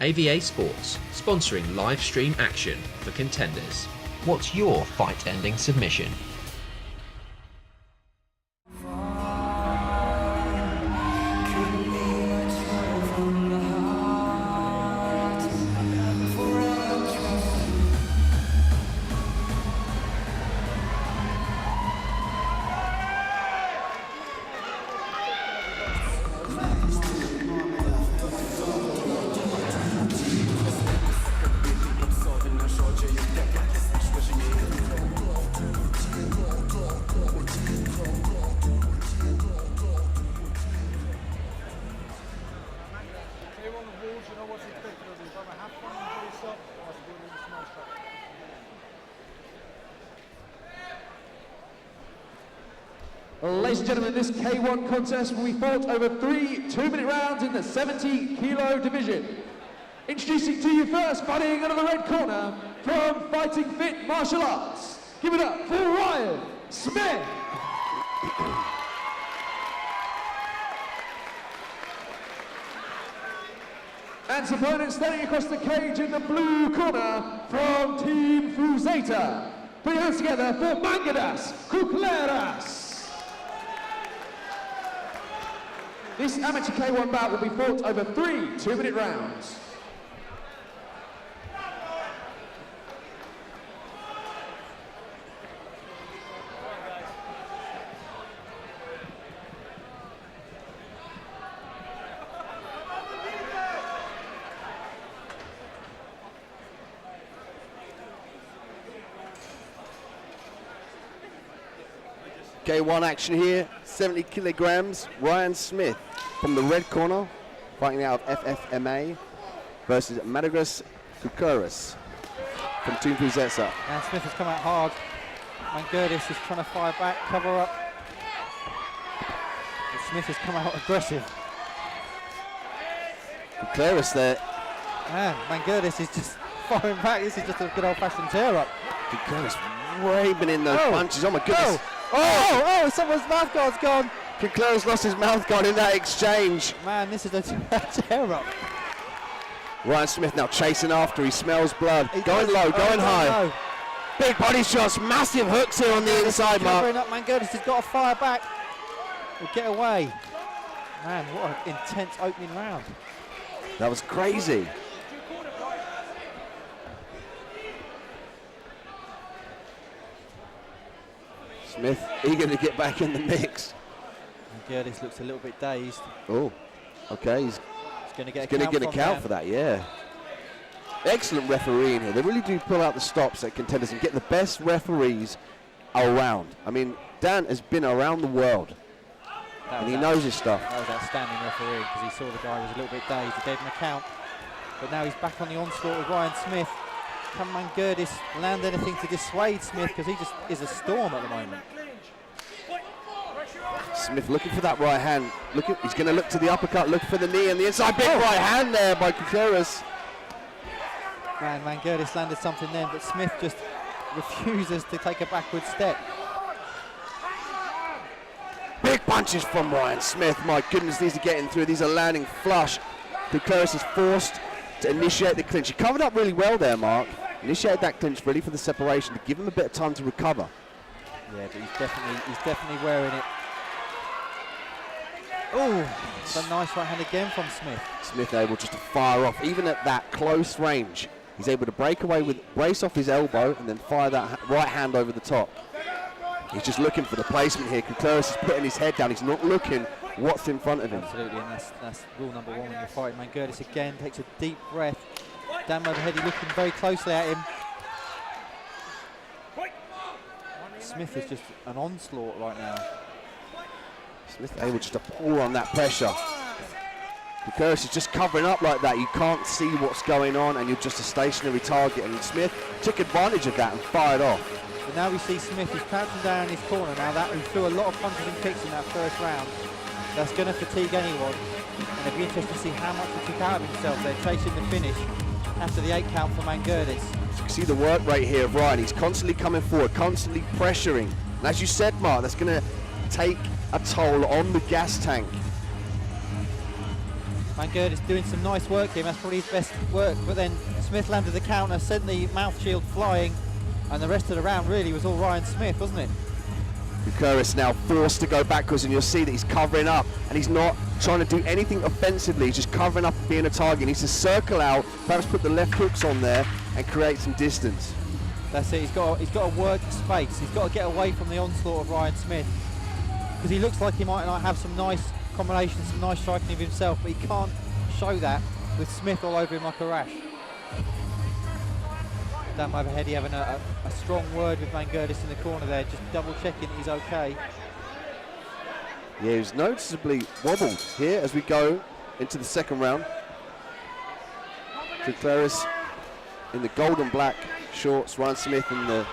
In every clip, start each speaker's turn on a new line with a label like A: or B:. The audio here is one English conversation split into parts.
A: AVA Sports, sponsoring live stream action for Contenders. What's your fight-ending submission?
B: Ladies and gentlemen, this K1 contest will be fought over 3 2-minute rounds in the 70-kilo division. Introducing to you first, fighting out of the red corner, from Fighting Fit Martial Arts. Give it up for Ryan Smith. And his opponent standing across the cage in the blue corner, from Team Fuzeta. Put your hands together for Mangirdas, Kuklierius. This amateur K1 bout will be fought over 3 2-minute rounds.
C: K1 action here, 70 kilograms, Ryan Smith from the red corner, fighting out of FFMA versus Mangirdas Kuklierius from Team Fuzeta.
D: And Smith has come out hard. Mangirdas is trying to fire back, cover up. But Smith has come out aggressive.
C: Kuklierius there.
D: Man, Mangirdas is just firing back. This is just a good old-fashioned tear-up.
C: Kuklierius raving in those punches, oh my goodness.
D: Oh, someone's mouth guard's gone.
C: Kuklierius lost his mouth guard in that exchange.
D: Man, this is a tear-up.
C: Ryan Smith now chasing after, he smells blood. Going low, going high.
D: Low.
C: Big body shots, massive hooks here on the inside, Mark.
D: Covering up, Mangirdas has got to fire back. Will get away. Man, what an intense opening round.
C: That was crazy. Smith eager to get back in the mix.
D: Mangirdas looks a little bit dazed.
C: Oh, okay. He's
D: going to get
C: a count for that, yeah. Excellent refereeing here. They really do pull out the stops at Contenders and get the best referees around. I mean, Dan has been around the world and he knows his stuff.
D: That was outstanding refereeing because he saw the guy was a little bit dazed. He gave him a count, but now he's back on the onslaught with Ryan Smith. Can Mangirdas land anything to dissuade Smith, because he just is a storm at the moment.
C: Smith looking for that right hand. He's going to look to the uppercut, look for the knee and the inside. Big right hand there by Kuklierius.
D: Man, Mangirdas landed something then, but Smith just refuses to take a backward step.
C: Big punches from Ryan Smith. My goodness, these are getting through. These are landing flush. Kuklierius is forced to initiate the clinch. He covered up really well there, Mark. Initiated that clinch ready for the separation to give him a bit of time to recover.
D: Yeah, but he's definitely wearing it. Oh, it's a nice right hand again from Smith.
C: Smith able just to fire off, even at that close range. He's able to break away with, brace off his elbow and then fire that right hand over the top. He's just looking for the placement here. Kuklierius is putting his head down. He's not looking what's in front of him.
D: Absolutely, and that's rule number one when you're fighting. Mangirdas again takes a deep breath. Dan overhead, he's looking very closely at him. Smith is just an onslaught right now.
C: Smith able just to pull on that pressure. Kuklierius is just covering up like that. You can't see what's going on and you're just a stationary target. And Smith took advantage of that and fired off.
D: But now we see Smith, he's crouching down in his corner now. That he threw a lot of punches and kicks in that first round. That's going to fatigue anyone. And it'll be interesting to see how much he took out of himself. They're chasing the finish after the 8 count for Mangirdas.
C: You can see the work rate here of Ryan. He's constantly coming forward, constantly pressuring. And as you said, Mark, that's going to take a toll on the gas tank.
D: Mangirdas doing some nice work here, that's probably his best work, but then Smith landed the counter, sent the mouth shield flying, and the rest of the round really was all Ryan Smith, wasn't it?
C: Kuklierius now forced to go backwards, and you'll see that he's covering up, and he's not trying to do anything offensively, he's just covering up and being a target. He needs to circle out, perhaps put the left hooks on there, and create some distance.
D: That's it, he's got to work space, he's got to get away from the onslaught of Ryan Smith, because he looks like he might not have some nice combinations, some nice striking of himself, but he can't show that with Smith all over him like a rash. Dan overhead, he having a strong word with Mangirdas in the corner there, just double checking that he's okay.
C: Yeah, he's noticeably wobbled here as we go into the second round. Kuklierius in the gold and black shorts, Ryan Smith in the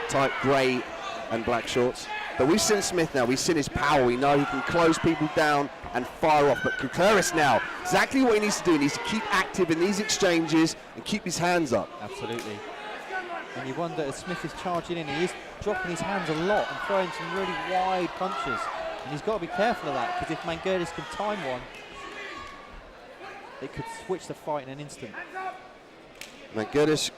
C: tight grey and black shorts. But we've seen Smith now, we've seen his power, we know he can close people down and fire off. But Kuklierius now, exactly what he needs to do, he needs to keep active in these exchanges and keep his hands up.
D: Absolutely. And you wonder, as Smith is charging in, he is dropping his hands a lot and throwing some really wide punches. And he's got to be careful of that, because if Mangirdas can time one, it could switch the fight in an instant.
C: Mangirdas,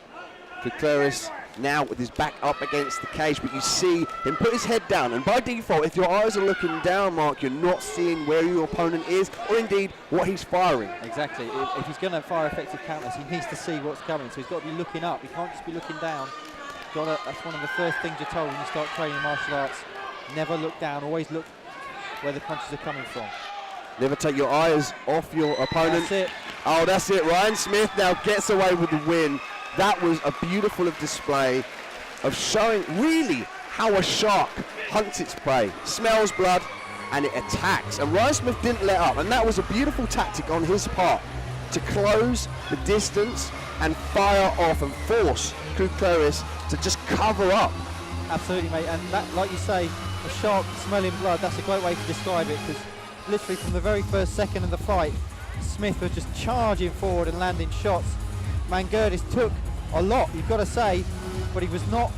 C: Kuklierius now with his back up against the cage, but you see him put his head down, and by default, if your eyes are looking down, Mark, you're not seeing where your opponent is, or indeed what he's firing.
D: Exactly. If he's going to fire effective counters, he needs to see what's coming, so he's got to be looking up. He can't just be looking down. That's one of the first things you're told when you start training martial arts. Never look down, always look where the punches are coming from.
C: Never take your eyes off your opponent.
D: That's it.
C: Oh, that's it. Ryan Smith now gets away with the win. That was a beautiful display of showing really how a shark hunts its prey, smells blood, and it attacks. And Ryan Smith didn't let up, and that was a beautiful tactic on his part to close the distance and fire off and force Kuklierius to just cover up.
D: Absolutely, mate. And that, like you say, a shark smelling blood, that's a great way to describe it, because literally from the very first second of the fight, Smith was just charging forward and landing shots. Mangirdas took a lot, you've got to say, but he was not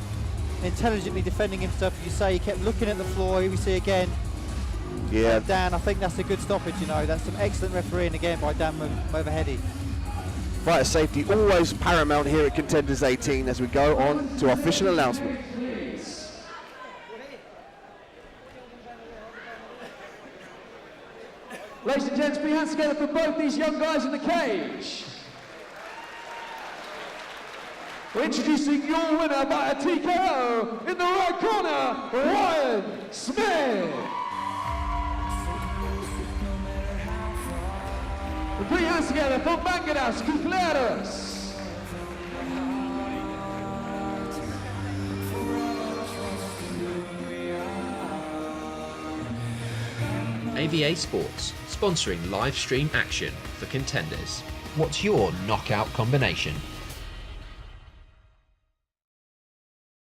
D: intelligently defending himself. As you say, he kept looking at the floor. Here we see again.
C: Yeah.
D: And Dan, I think that's a good stoppage, you know. That's some excellent refereeing again by Dan Overheady.
C: Fighter safety always paramount here at Contenders 18 as we go on to our official announcement.
B: Ladies and gents, put your hands together for both these young guys in the cage. We're introducing your winner by a TKO in the right corner, Ryan Smith. And put your hands together for Mangirdas, Kuklierius.
A: AVA Sports, sponsoring live stream action for Contenders. What's your knockout combination?